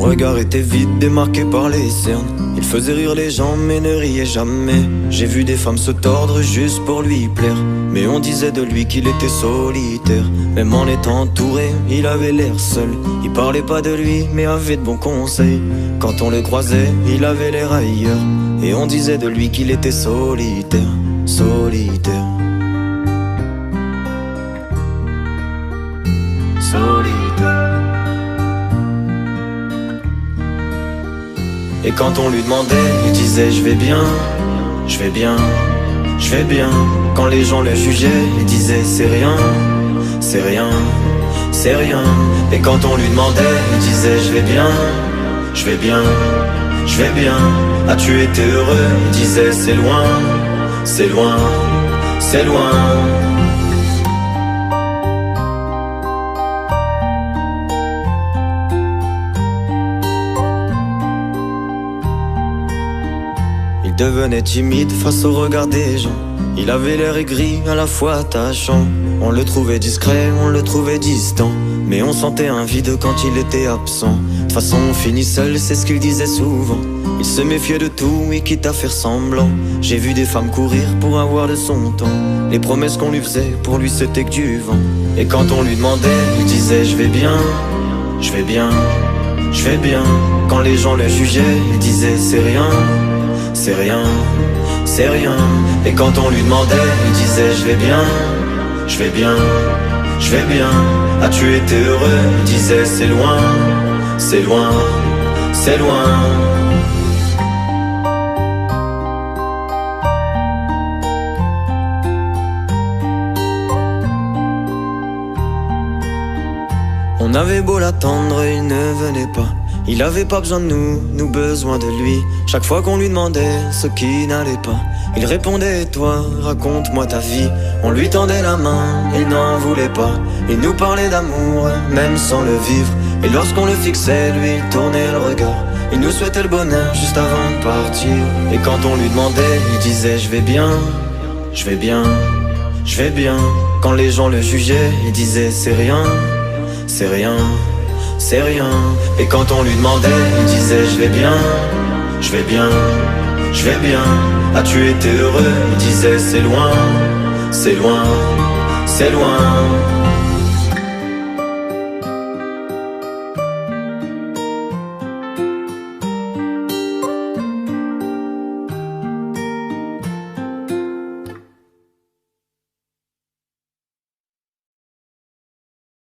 regard était vide, démarqué par les cernes. Il faisait rire les gens mais ne riait jamais. J'ai vu des femmes se tordre juste pour lui plaire, mais on disait de lui qu'il était solitaire. Même en étant entouré, il avait l'air seul. Il parlait pas de lui mais avait de bons conseils. Quand on le croisait, il avait l'air ailleurs, et on disait de lui qu'il était solitaire, solitaire, solitaire. Et quand on lui demandait, il disait je vais bien, je vais bien, je vais bien. Quand les gens le jugeaient, il disait c'est rien, c'est rien, c'est rien. Et quand on lui demandait, il disait je vais bien, je vais bien, je vais bien. As-tu été heureux? Il disait c'est loin, c'est loin, c'est loin. Il devenait timide face au regard des gens. Il avait l'air aigri, à la fois attachant. On le trouvait discret, on le trouvait distant, mais on sentait un vide quand il était absent. De toute façon on finit seul, c'est ce qu'il disait souvent. Il se méfiait de tout et quitte à faire semblant. J'ai vu des femmes courir pour avoir de son temps. Les promesses qu'on lui faisait, pour lui c'était que du vent. Et quand on lui demandait, il disait je vais bien, je vais bien, je vais bien. Quand les gens le jugeaient, il disait c'est rien, c'est rien, c'est rien. Et quand on lui demandait, il disait je vais bien, je vais bien, je vais bien. As-tu été heureux? Il disait c'est loin, c'est loin, c'est loin. On avait beau l'attendre, il ne venait pas. Il avait pas besoin de nous besoin de lui. Chaque fois qu'on lui demandait ce qui n'allait pas, il répondait toi, raconte-moi ta vie. On lui tendait la main, il n'en voulait pas. Il nous parlait d'amour, même sans le vivre. Et lorsqu'on le fixait, lui il tournait le regard. Il nous souhaitait le bonheur juste avant de partir. Et quand on lui demandait, il disait je vais bien, je vais bien, je vais bien. Quand les gens le jugeaient, il disait c'est rien, c'est rien, c'est rien. Et quand on lui demandait, il disait je vais bien, je vais bien, je vais bien. As-tu été heureux? Il disait c'est loin, c'est loin, c'est loin.